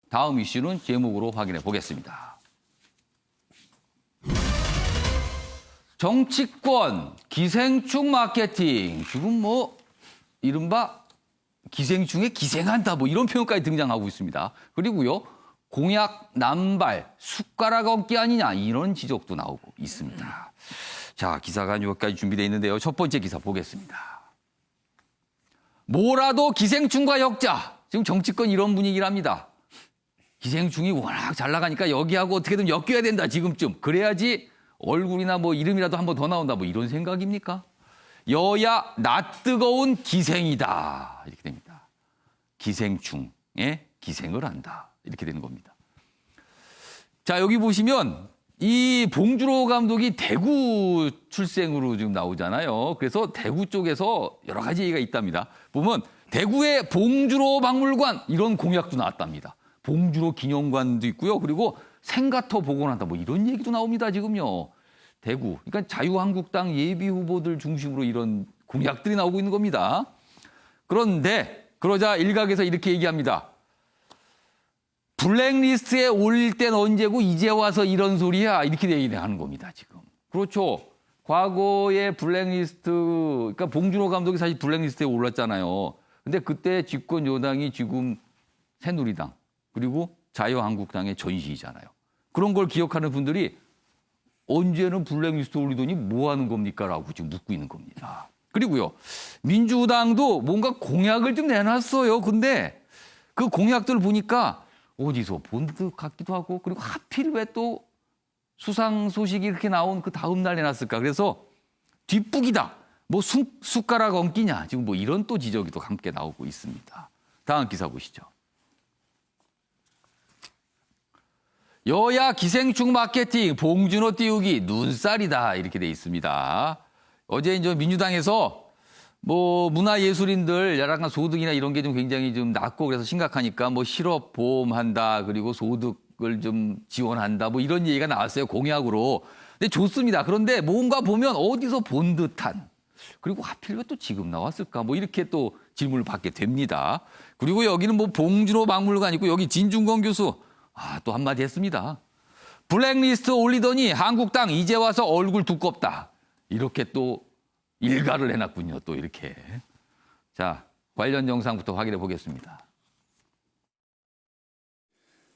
다음 이슈는 제목으로 확인해 보겠습니다. 정치권 기생충 마케팅. 지금 뭐 이른바 기생충에 기생한다 뭐 이런 표현까지 등장하고 있습니다. 그리고요. 공약 남발, 숟가락 얹기 아니냐 이런 지적도 나오고 있습니다. 자, 기사가 여기까지 준비되어 있는데요. 첫 번째 기사 보겠습니다. 뭐라도 기생충과 엮자. 지금 정치권 이런 분위기랍니다. 기생충이 워낙 잘 나가니까 여기하고 어떻게든 엮여야 된다 지금쯤. 그래야지 얼굴이나 뭐 이름이라도 한 번 더 나온다 뭐 이런 생각입니까? 여야 낯뜨거운 기생이다. 이렇게 됩니다. 기생충에 기생을 한다. 이렇게 되는 겁니다. 자, 여기 보시면 이 봉준호 감독이 대구 출생으로 지금 나오잖아요. 그래서 대구 쪽에서 여러 가지 얘기가 있답니다. 보면 대구의 봉준호 박물관 이런 공약도 나왔답니다. 봉준호 기념관도 있고요. 그리고 생가터 복원한다 뭐 이런 얘기도 나옵니다. 지금요. 대구. 그러니까 자유한국당 예비 후보들 중심으로 이런 공약들이 나오고 있는 겁니다. 그런데 그러자 일각에서 이렇게 얘기합니다. 블랙리스트에 올릴 땐 언제고 이제 와서 이런 소리야 이렇게 얘기하는 겁니다. 지금. 그렇죠. 과거에 블랙리스트, 그러니까 봉준호 감독이 사실 블랙리스트에 올랐잖아요. 근데 그때 집권 여당이 지금 새누리당 그리고 자유한국당의 전시이잖아요. 그런 걸 기억하는 분들이 언제는 블랙리스트 올리더니 뭐 하는 겁니까? 라고 지금 묻고 있는 겁니다. 그리고요. 민주당도 뭔가 공약을 좀 내놨어요. 근데 그 공약들 보니까 어디서 본 듯 같기도 하고 그리고 하필 왜 또 수상 소식이 이렇게 나온 그 다음 날 내놨을까. 그래서 뒷북이다. 뭐 숟가락 얹기냐. 지금 뭐 이런 또 지적이 또 함께 나오고 있습니다. 다음 기사 보시죠. 여야 기생충 마케팅 봉준호 띄우기 눈살이다. 이렇게 돼 있습니다. 어제 이제 민주당에서 뭐 문화예술인들 약간 소득이나 이런 게 좀 굉장히 좀 낮고 그래서 심각하니까 뭐 실업 보험한다 그리고 소득을 좀 지원한다 뭐 이런 얘기가 나왔어요. 공약으로. 근데 좋습니다. 그런데 뭔가 보면 어디서 본 듯한 그리고 하필 왜 또 지금 나왔을까 뭐 이렇게 또 질문을 받게 됩니다. 그리고 여기는 뭐 봉준호 박물관 있고 여기 진중권 교수 또 한마디 했습니다. 블랙리스트 올리더니 한국당 이제 와서 얼굴 두껍다. 이렇게 또 일가를 해놨군요. 또 이렇게. 자, 관련 영상부터 확인해 보겠습니다.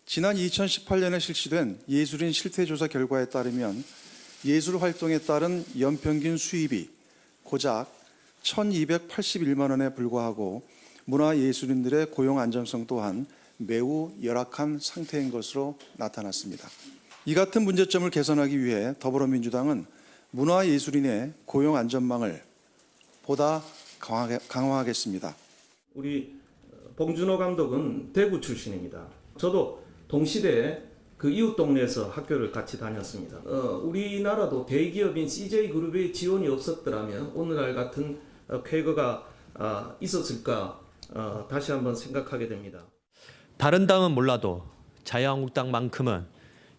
지난 2018년에 실시된 예술인 실태조사 결과에 따르면 예술 활동에 따른 연평균 수입이 고작 1,281만 원에 불과하고 문화예술인들의 고용 안정성 또한 매우 열악한 상태인 것으로 나타났습니다. 이 같은 문제점을 개선하기 위해 더불어민주당은 문화예술인의 고용 안전망을 보다 강화하겠습니다. 우리 봉준호 감독은 대구 출신입니다. 저도 동시대에 그 이웃 동네에서 학교를 같이 다녔습니다. 우리나라도 대기업인 CJ그룹의 지원이 없었더라면 오늘날 같은 쾌거가 있었을까 다시 한번 생각하게 됩니다. 다른 당은 몰라도 자유한국당만큼은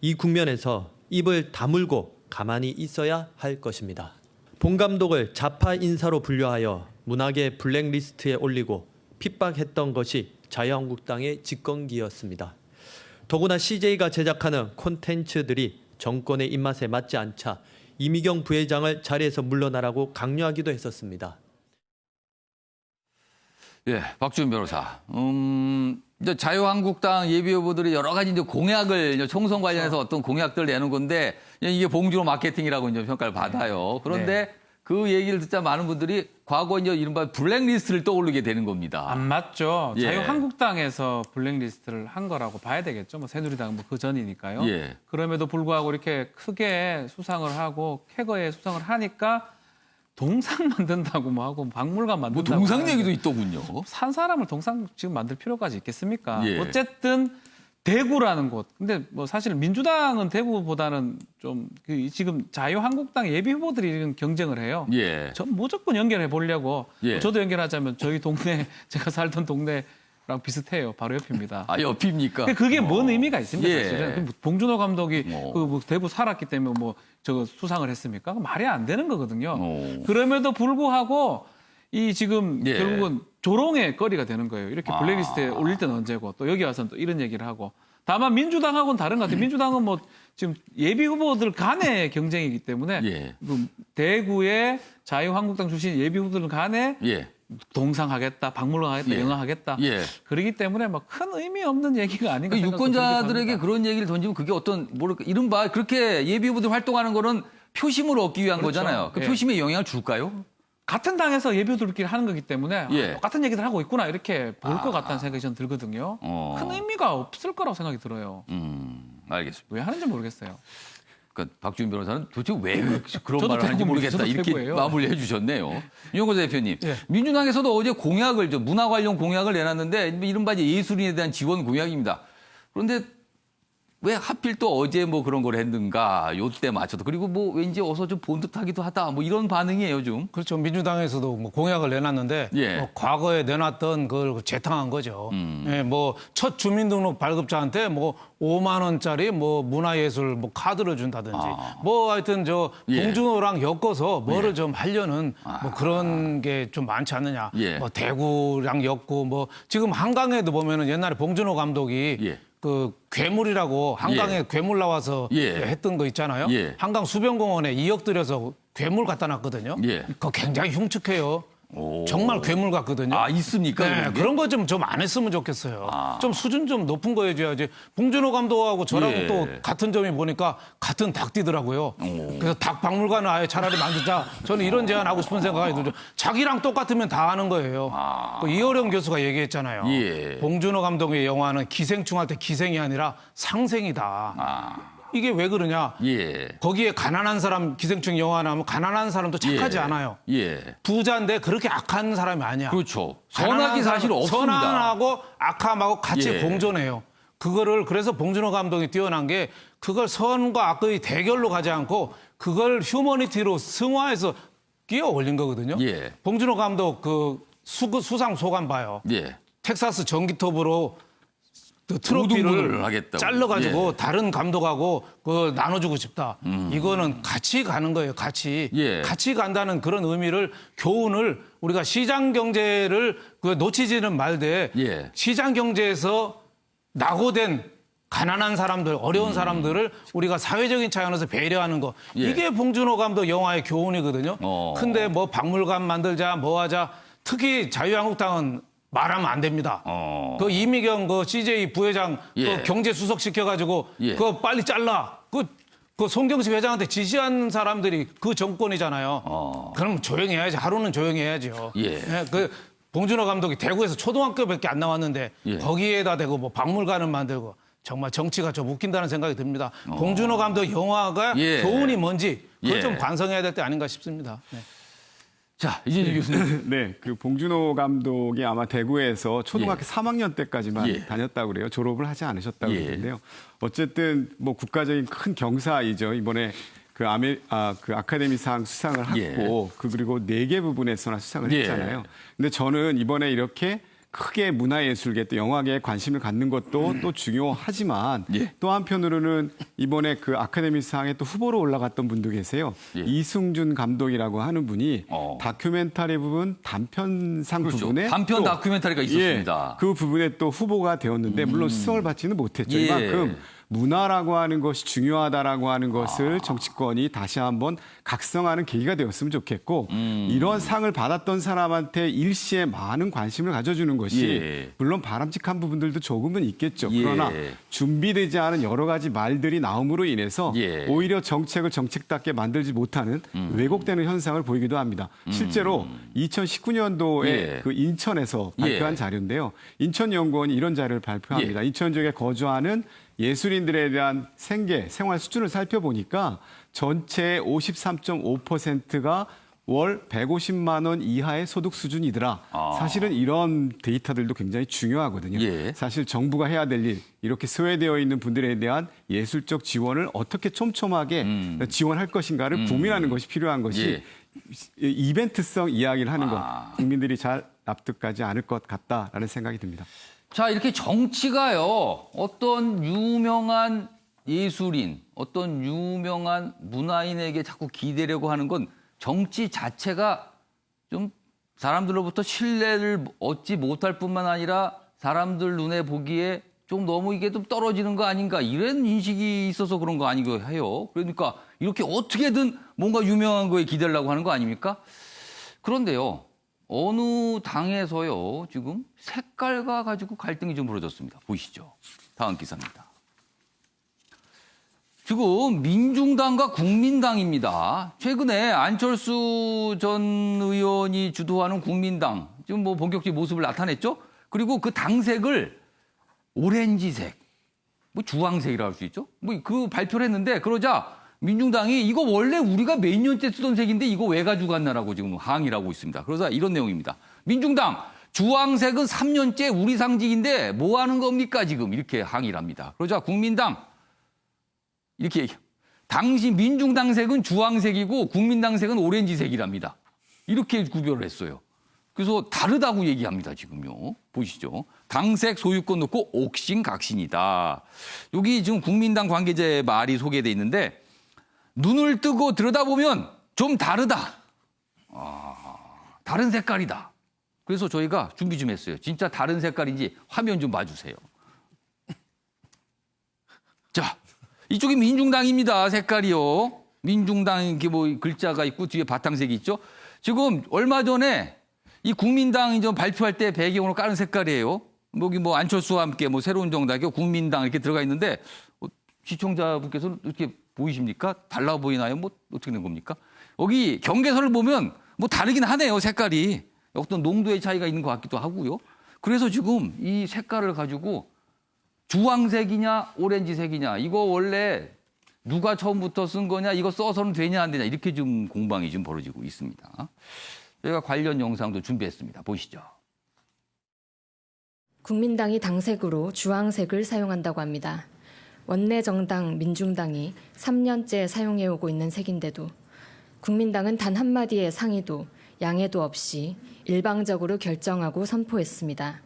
이 국면에서 입을 다물고 가만히 있어야 할 것입니다. 봉 감독을 좌파 인사로 분류하여 문학의 블랙리스트에 올리고 핍박했던 것이 자유한국당의 집권기였습니다. 더구나 CJ가 제작하는 콘텐츠들이 정권의 입맛에 맞지 않자 이미경 부회장을 자리에서 물러나라고 강요하기도 했었습니다. 예, 박주현 변호사. 이제 자유한국당 예비 후보들이 여러 가지 이제 공약을 이제 총선 관련해서 어떤 공약들 내는 건데 이게 봉준호 마케팅이라고 이제 평가를 받아요. 그런데 네. 그 얘기를 듣자 많은 분들이 과거 이제 이른바 블랙리스트를 떠올리게 되는 겁니다. 안 맞죠. 예. 자유한국당에서 블랙리스트를 한 거라고 봐야 되겠죠. 뭐 새누리당 뭐 그 전이니까요. 예. 그럼에도 불구하고 이렇게 크게 수상을 하고 쾌거에 수상을 하니까 동상 만든다고 뭐 하고 박물관 뭐 만든다고 동상 하는데 얘기도 있더군요. 산 사람을 동상 지금 만들 필요까지 있겠습니까? 예. 어쨌든 대구라는 곳. 근데 뭐 사실 민주당은 대구보다는 좀 지금 자유한국당 예비 후보들이 지금 경쟁을 해요. 예. 전 무조건 연결해 보려고. 예. 저도 연결하자면 저희 동네 제가 살던 동네랑 비슷해요. 바로 옆입니다. 옆입니까? 근데 그게 뭔 의미가 있습니까? 예. 사실은 봉준호 감독이 그 뭐 대구 살았기 때문에 뭐 저거 수상을 했습니까? 말이 안 되는 거거든요. 그럼에도 불구하고 이 지금 예. 결국은 조롱의 거리가 되는 거예요. 이렇게 블랙리스트에 올릴 때는 언제고 또 여기 와서는 또 이런 얘기를 하고. 다만 민주당하고는 다른 것 같아요. 민주당은 뭐 지금 예비 후보들 간의 경쟁이기 때문에 예. 그 대구의 자유한국당 출신 예비 후보들 간에 예. 동상하겠다, 박물관하겠다, 예. 영화하겠다. 예. 그러기 때문에 뭐 큰 의미 없는 얘기가 아닌가 그 생각도 유권자들에게 들기도 합니다. 그런 얘기를 던지면 그게 어떤 뭐랄까 이른바 그렇게 예비 후보들 활동하는 거는 표심을 얻기 위한 그렇죠. 거잖아요. 그 예. 표심에 영향을 줄까요? 같은 당에서 예비 후보들끼리 하는 거기 때문에 예. 똑같은 얘기들 하고 있구나 이렇게 볼 것 같다는 생각이 저는 들거든요. 큰 의미가 없을 거라고 생각이 들어요. 알겠습니다. 왜 하는지 모르겠어요. 그러니까 박주민 변호사는 도대체 왜 그런 저도 말을 하는지 대구입니다. 모르겠다 저도 이렇게 대구예요. 마무리해 주셨네요. 윤영권 대표님, 예. 민주당에서도 어제 공약을 문화 관련 공약을 내놨는데 이른바 이제 예술인에 대한 지원 공약입니다. 그런데 왜 하필 또 어제 뭐 그런 걸 했는가 요때 맞춰도 그리고 뭐 왠지 어서 좀 본 듯하기도 하다 뭐 이런 반응이에요 좀. 그렇죠. 민주당에서도 뭐 공약을 내놨는데 예. 뭐 과거에 내놨던 그걸 재탕한 거죠. 예, 뭐 첫 주민등록 발급자한테 뭐 5만 원짜리 뭐 문화예술 뭐 카드를 준다든지 뭐 하여튼 저 예. 봉준호랑 엮어서 뭐를 좀 하려는 뭐 그런 게 좀 많지 않느냐. 예. 뭐 대구랑 엮고 뭐 지금 한강에도 보면은 옛날에 봉준호 감독이 예. 그 괴물이라고 한강에 괴물 나와서 예. 했던 거 있잖아요. 예. 한강 수변공원에 2억 들여서 괴물 갖다 놨거든요. 예. 그거 굉장히 흉측해요. 오. 정말 괴물 같거든요. 아 있습니까? 네, 그런 게? 그런 거 좀 안 했으면 좋겠어요. 좀 수준 좀 높은 거 해줘야지. 봉준호 감독하고 저랑 예. 또 같은 점이 보니까 같은 닭띠더라고요. 그래서 닭 박물관을 아예 차라리 만들자. 저는 이런 제안하고 싶은 생각이 들죠. 자기랑 똑같으면 다 하는 거예요. 그 이어령 교수가 얘기했잖아요. 예. 봉준호 감독의 영화는 기생충 할 때 기생이 아니라 상생이다. 이게 왜 그러냐? 예. 거기에 가난한 사람 기생충 영화 나오면 가난한 사람도 착하지 예. 않아요. 예. 부자인데 그렇게 악한 사람이 아니야. 그렇죠. 가난한 선악이 사실 사람, 없습니다. 선악하고 악함하고 같이 예. 공존해요. 그거를 그래서 봉준호 감독이 뛰어난 게 그걸 선과 악의 대결로 가지 않고 그걸 휴머니티로 승화해서 끼워 올린 거거든요. 예. 봉준호 감독 그 수상 소감 봐요. 예. 텍사스 전기톱으로 그 고등분을 트로피를 하겠다고. 잘라가지고 예. 다른 감독하고 그 나눠주고 싶다. 이거는 같이 가는 거예요. 같이 예. 같이 간다는 그런 의미를 교훈을 우리가 시장 경제를 그 놓치지는 말되 예. 시장 경제에서 낙오된 가난한 사람들, 어려운 사람들을 우리가 사회적인 차원에서 배려하는 거. 예. 이게 봉준호 감독 영화의 교훈이거든요. 근데 뭐 박물관 만들자, 뭐 하자. 특히 자유한국당은 말하면 안 됩니다. 그 이미경 그 CJ 부회장 예. 그 경제 수석 시켜가지고 예. 그거 빨리 잘라. 그 송경식 회장한테 지시한 사람들이 그 정권이잖아요. 그럼 조용히 해야지. 하루는 조용히 해야죠. 예. 그 봉준호 감독이 대구에서 초등학교밖에 안 나왔는데 예. 거기에다 대고 뭐 박물관을 만들고 정말 정치가 좀 웃긴다는 생각이 듭니다. 봉준호 감독 영화가 예. 교훈이 뭔지 그걸 예. 좀 반성해야 될 때 아닌가 싶습니다. 네. 자 이진주 교수님. 네, 그 봉준호 감독이 아마 대구에서 초등학교 3학년 때까지만 예. 다녔다고 그래요. 졸업을 하지 않으셨다고 예. 그러는데요. 어쨌든 뭐 국가적인 큰 경사이죠. 이번에 그 아카데미상 수상을 하고 예. 그리고 4개 부분에서나 수상을 예. 했잖아요. 근데 저는 이번에 이렇게 크게 문화예술계 또 영화계에 관심을 갖는 것도 또 중요하지만 예. 또 한편으로는 이번에 그 아카데미상에 또 후보로 올라갔던 분도 계세요. 예. 이승준 감독이라고 하는 분이 어. 다큐멘터리 부분 단편상 그렇죠. 부분에 단편 또 다큐멘터리가 있었습니다. 예, 그 부분에 또 후보가 되었는데 물론 수상을 받지는 못했죠. 예. 이만큼 문화라고 하는 것이 중요하다라고 하는 것을 정치권이 다시 한번 각성하는 계기가 되었으면 좋겠고 이런 상을 받았던 사람한테 일시에 많은 관심을 가져주는 것이 예. 물론 바람직한 부분들도 조금은 있겠죠. 예. 그러나 준비되지 않은 여러 가지 말들이 나옴으로 인해서 예. 오히려 정책을 정책답게 만들지 못하는 왜곡되는 현상을 보이기도 합니다. 실제로 2019년도에 예. 그 인천에서 발표한 예. 자료인데요. 인천연구원이 이런 자료를 발표합니다. 예. 인천 지역에 거주하는 예술인들에 대한 생활 수준을 살펴보니까 전체의 53.5%가 월 150만 원 이하의 소득 수준이더라. 사실은 이런 데이터들도 굉장히 중요하거든요. 예. 사실 정부가 해야 될 일, 이렇게 소외되어 있는 분들에 대한 예술적 지원을 어떻게 촘촘하게 지원할 것인가를 고민하는 것이 필요한 것이 이벤트성 이야기를 하는 것, 국민들이 잘 납득하지 않을 것 같다라는 생각이 듭니다. 자, 이렇게 정치가요, 어떤 유명한 예술인, 어떤 유명한 문화인에게 자꾸 기대려고 하는 건 정치 자체가 좀 사람들로부터 신뢰를 얻지 못할 뿐만 아니라 사람들 눈에 보기에 좀 너무 이게 좀 떨어지는 거 아닌가 이런 인식이 있어서 그런 거 아닌가 해요. 그러니까 이렇게 어떻게든 뭔가 유명한 거에 기대려고 하는 거 아닙니까? 그런데요. 어느 당에서요. 지금 색깔과 가지고 갈등이 좀 벌어졌습니다. 보시죠. 다음 기사입니다. 지금 민중당과 국민당입니다. 최근에 안철수 전 의원이 주도하는 국민당 지금 뭐 본격적인 모습을 나타냈죠. 그리고 그 당색을 오렌지색, 뭐 주황색이라고 할 수 있죠. 뭐 그 발표를 했는데 그러자 민중당이 이거 원래 우리가 몇 년째 쓰던 색인데 이거 왜 가지고 갔나라고 지금 항의를 하고 있습니다. 그래서 이런 내용입니다. 민중당 주황색은 3년째 우리 상징인데 뭐 하는 겁니까 지금 이렇게 항의를 합니다. 그러자 국민당 이렇게 얘기해요. 당시 민중당색은 주황색이고 국민당색은 오렌지색이랍니다. 이렇게 구별을 했어요. 그래서 다르다고 얘기합니다, 지금요. 보시죠. 당색 소유권 놓고 옥신각신이다. 여기 지금 국민당 관계자의 말이 소개돼 있는데 눈을 뜨고 들여다보면 좀 다르다. 다른 색깔이다. 그래서 저희가 준비 좀 했어요. 진짜 다른 색깔인지 화면 좀 봐주세요. 자, 이쪽이 민중당입니다. 색깔이요. 민중당 이렇게 뭐 글자가 있고 뒤에 바탕색이 있죠. 지금 얼마 전에 이 국민당이 좀 발표할 때 배경으로 까는 색깔이에요. 여기 뭐 안철수와 함께 뭐 새로운 정당이요 국민당 이렇게 들어가 있는데 시청자분께서는 이렇게 보이십니까? 달라 보이나요? 뭐 어떻게 된 겁니까? 여기 경계선을 보면 뭐 다르긴 하네요. 색깔이 어떤 농도의 차이가 있는 것 같기도 하고요. 그래서 지금 이 색깔을 가지고 주황색이냐 오렌지색이냐 이거 원래 누가 처음부터 쓴 거냐 이거 써서는 되냐 안 되냐 이렇게 좀 공방이 좀 벌어지고 있습니다. 저희가 관련 영상도 준비했습니다. 보시죠. 국민당이 당색으로 주황색을 사용한다고 합니다. 원내 정당 민중당이 3년째 사용해오고 있는 색인데도 국민당은 단 한마디의 상의도 양해도 없이 일방적으로 결정하고 선포했습니다.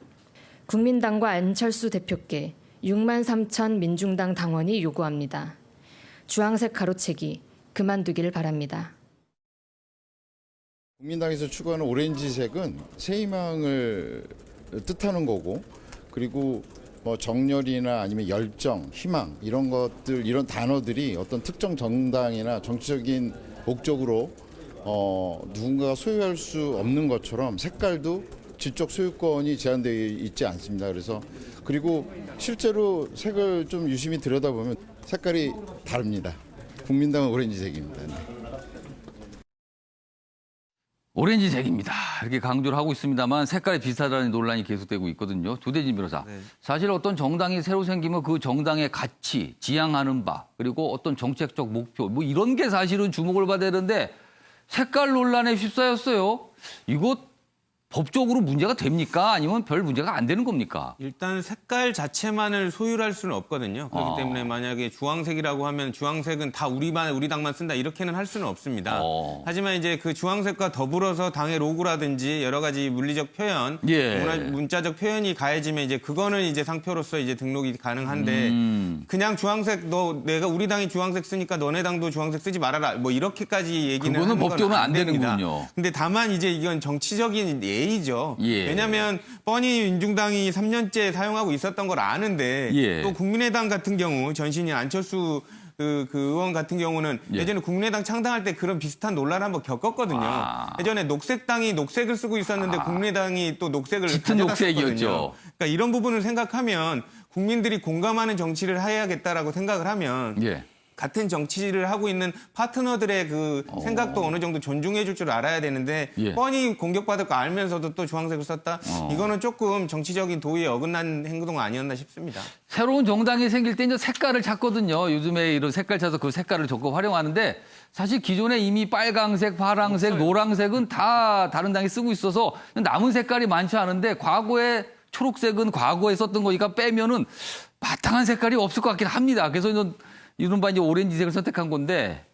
국민당과 안철수 대표께 6만 3천 민중당 당원이 요구합니다. 주황색 가로채기 그만두기를 바랍니다. 국민당에서 추구하는 오렌지색은 새희망을 뜻하는 거고 그리고 뭐 정열이나 아니면 열정, 희망 이런 것들 이런 단어들이 어떤 특정 정당이나 정치적인 목적으로 누군가가 소유할 수 없는 것처럼 색깔도 질적 소유권이 제한되어 있지 않습니다. 그래서 그리고 실제로 색을 좀 유심히 들여다보면 색깔이 다릅니다. 국민당은 오렌지색입니다. 네. 오렌지색입니다. 이렇게 강조를 하고 있습니다만 색깔이 비슷하다는 논란이 계속되고 있거든요. 조대진 변호사. 네. 사실 어떤 정당이 새로 생기면 그 정당의 가치, 지향하는 바, 그리고 어떤 정책적 목표, 뭐 이런 게 사실은 주목을 받아야 되는데 색깔 논란에 휩싸였어요. 이거 법적으로 문제가 됩니까? 아니면 별 문제가 안 되는 겁니까? 일단 색깔 자체만을 소유할 수는 없거든요. 그렇기 때문에 만약에 주황색이라고 하면 주황색은 다 우리 당만 쓴다 이렇게는 할 수는 없습니다. 하지만 이제 그 주황색과 더불어서 당의 로고라든지 여러 가지 물리적 표현, 문자적 표현이 가해지면 이제 그거는 이제 상표로서 이제 등록이 가능한데 그냥 주황색 내가 우리 당이 주황색 쓰니까 너네 당도 주황색 쓰지 말아라 뭐 이렇게까지 얘기는 그거는 하는 법적으로는 건 안 되는군요. 근데 다만 이제 이건 정치적인 예의죠. 왜냐하면 뻔히 민중당이 3년째 사용하고 있었던 걸 아는데 또 국민의당 같은 경우 전신인 안철수 그 의원 같은 경우는 예전에 국민의당 창당할 때 그런 비슷한 논란을 한번 겪었거든요. 예전에 녹색당이 녹색을 쓰고 있었는데 국민의당이 또 녹색을 짙은 녹색이었죠. 그러니까 이런 부분을 생각하면 국민들이 공감하는 정치를 해야겠다라고 생각을 하면 같은 정치를 하고 있는 파트너들의 그 생각도 어느 정도 존중해 줄 줄 알아야 되는데 뻔히 공격받을 거 알면서도 또 주황색을 썼다? 이거는 조금 정치적인 도의에 어긋난 행동 아니었나 싶습니다. 새로운 정당이 생길 때 이제 색깔을 찾거든요. 요즘에 이런 색깔 찾아서 그 색깔을 적극 활용하는데 사실 기존에 이미 빨강색, 파랑색, 노란색은 다 다른 당이 쓰고 있어서 남은 색깔이 많지 않은데 과거에 초록색은 과거에 썼던 거니까 빼면은 바탕한 색깔이 없을 것 같긴 합니다. 그래서 이른바 이제 오렌지색을 선택한 건데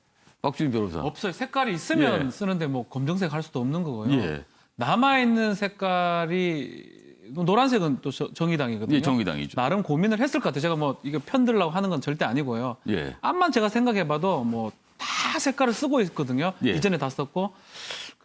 박주민 변호사. 없어요. 색깔이 있으면 쓰는데 뭐 검정색 할 수도 없는 거고요. 남아있는 색깔이 노란색은 또 정의당이거든요. 정의당이죠. 나름 고민을 했을 것 같아요. 제가 뭐 이거 편들려고 하는 건 절대 아니고요. 암만 제가 생각해봐도 뭐 다 색깔을 쓰고 있거든요. 이전에 다 썼고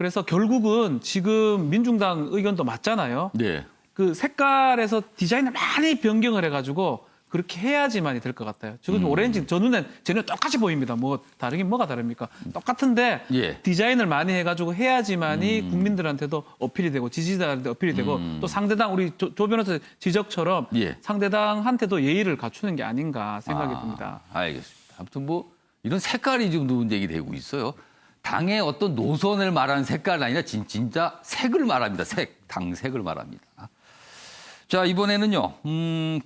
그래서 결국은 지금 민중당 의견도 맞잖아요. 네. 그 색깔에서 디자인을 많이 변경을 해가지고 그렇게 해야지만이 될 것 같아요. 지금 오렌지 저 눈엔 쟤는 똑같이 보입니다. 뭐 다르긴 뭐가 다릅니까? 똑같은데 예. 디자인을 많이 해가지고 해야지만이 국민들한테도 어필이 되고 지지자한테 어필이 되고 또 상대당 우리 조 변호사 지적처럼 예. 상대당한테도 예의를 갖추는 게 아닌가 생각이 듭니다. 알겠습니다. 아무튼 뭐 이런 색깔이 지금 논쟁이 되고 있어요. 당의 어떤 노선을 말하는 색깔이 아니라 진짜 색을 말합니다. 당 색을 말합니다. 자, 이번에는요,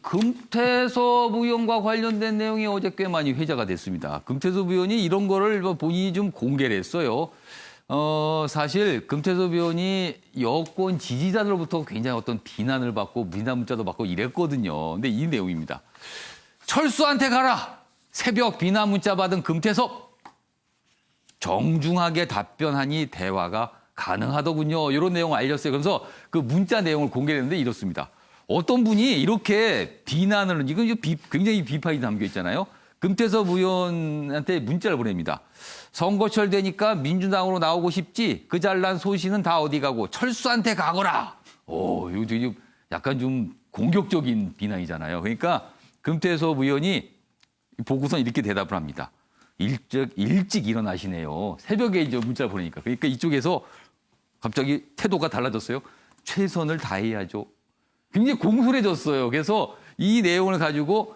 금태섭 의원과 관련된 내용이 어제 꽤 많이 회자가 됐습니다. 금태섭 의원이 이런 거를 본인이 좀 공개를 했어요. 사실 금태섭 의원이 여권 지지자들로부터 굉장히 어떤 비난을 받고 비난 문자도 받고 이랬거든요. 근데 이 내용입니다. 철수한테 가라! 새벽 비난 문자 받은 금태섭! 정중하게 답변하니 대화가 가능하더군요. 이런 내용을 알렸어요. 그래서 그 문자 내용을 공개했는데 이렇습니다. 어떤 분이 이렇게 비난을, 이건 굉장히 비판이 담겨 있잖아요. 금태섭 의원한테 문자를 보냅니다. 선거철 되니까 민주당으로 나오고 싶지? 그 잘난 소신은 다 어디 가고 철수한테 가거라. 이거 지금 약간 좀 공격적인 비난이잖아요. 그러니까 금태섭 의원이 보고선 이렇게 대답을 합니다. 일찍 일어나시네요. 새벽에 이제 문자를 보내니까. 그러니까 이쪽에서 갑자기 태도가 달라졌어요. 최선을 다해야죠. 굉장히 공손해졌어요. 그래서 이 내용을 가지고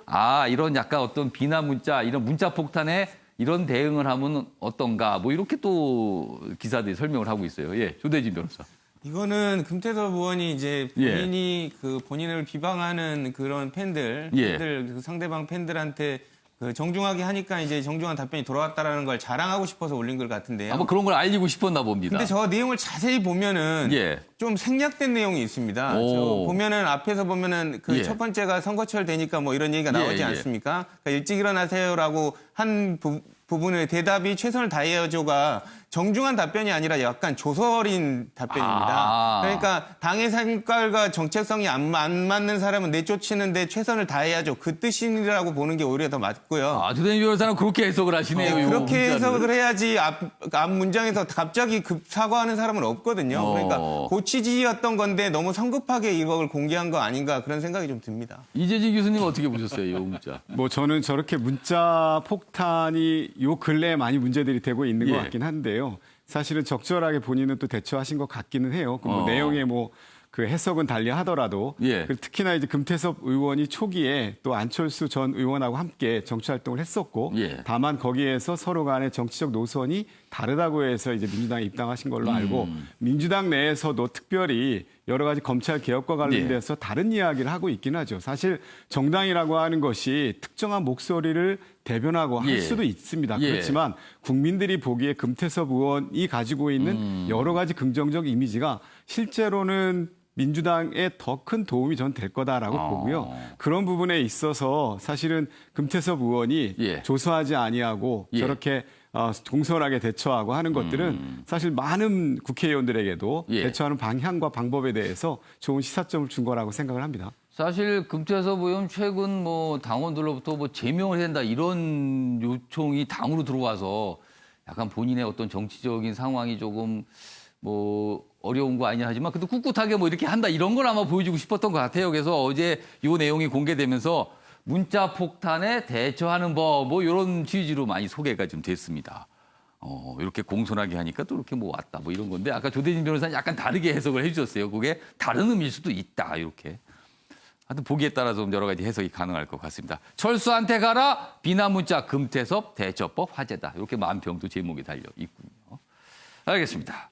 이런 약간 어떤 비난 문자, 이런 문자 폭탄에 이런 대응을 하면 어떤가 뭐 이렇게 또 기사들이 설명을 하고 있어요. 예, 조대진 변호사. 이거는 금태섭 의원이 이제 본인이 그 본인을 비방하는 그런 팬들 그 상대방 팬들한테 그 정중하게 하니까 이제 정중한 답변이 돌아왔다라는 걸 자랑하고 싶어서 올린 것 같은데요. 아마 그런 걸 알리고 싶었나 봅니다. 근데 저 내용을 자세히 보면은 좀 생략된 내용이 있습니다. 저 보면은 앞에서 보면은 그 첫 번째가 선거철 되니까 뭐 이런 얘기가 나오지 않습니까? 그러니까 일찍 일어나세요라고 한 부분의 대답이 최선을 다해야죠가 정중한 답변이 아니라 약간 조설인 답변입니다. 그러니까 당의 색깔과 정체성이 안 맞는 사람은 내쫓이는데 최선을 다해야죠. 그 뜻이라고 보는 게 오히려 더 맞고요. 조대진 변호사는 그렇게 해석을 하시네요. 그렇게 해석을 해야지 앞 문장에서 갑자기 급 사과하는 사람은 없거든요. 그러니까 고치지였던 건데 너무 성급하게 이걸 공개한 거 아닌가 그런 생각이 좀 듭니다. 이재진 교수님 어떻게 보셨어요, 이 문자? 뭐 저는 저렇게 문자 폭탄이 요 근래에 많이 문제들이 되고 있는 것 같긴 한데요. 사실은 적절하게 본인은 또 대처하신 것 같기는 해요. 그 내용에 그 해석은 달리 하더라도 특히나 이제 금태섭 의원이 초기에 또 안철수 전 의원하고 함께 정치 활동을 했었고 다만 거기에서 서로 간의 정치적 노선이 다르다고 해서 이제 민주당에 입당하신 걸로 알고 민주당 내에서도 특별히 여러 가지 검찰 개혁과 관련돼서 다른 이야기를 하고 있긴 하죠. 사실 정당이라고 하는 것이 특정한 목소리를 대변하고 할 수도 있습니다. 그렇지만 국민들이 보기에 금태섭 의원이 가지고 있는 여러 가지 긍정적 이미지가 실제로는 민주당에 더 큰 도움이 전 될 거다라고 보고요. 그런 부분에 있어서 사실은 금태섭 의원이 조소하지 아니하고 저렇게 공손하게 대처하고 하는 것들은 사실 많은 국회의원들에게도 대처하는 방향과 방법에 대해서 좋은 시사점을 준 거라고 생각을 합니다. 사실 금태섭 의원 최근 뭐 당원들로부터 뭐 제명을 해야 된다 이런 요청이 당으로 들어와서 약간 본인의 어떤 정치적인 상황이 조금 뭐 어려운 거 아니냐 하지만 그래도 꿋꿋하게 뭐 이렇게 한다 이런 걸 아마 보여주고 싶었던 것 같아요. 그래서 어제 이 내용이 공개되면서 문자 폭탄에 대처하는 법 뭐 이런 취지로 많이 소개가 좀 됐습니다. 이렇게 공손하게 하니까 또 이렇게 뭐 왔다 뭐 이런 건데 아까 조대진 변호사는 약간 다르게 해석을 해주셨어요. 그게 다른 의미일 수도 있다 이렇게. 하여튼 보기에 따라서 좀 여러 가지 해석이 가능할 것 같습니다. 철수한테 가라 비난 문자 금태섭 대처법 화제다 이렇게 만평도 제목이 달려 있군요. 알겠습니다.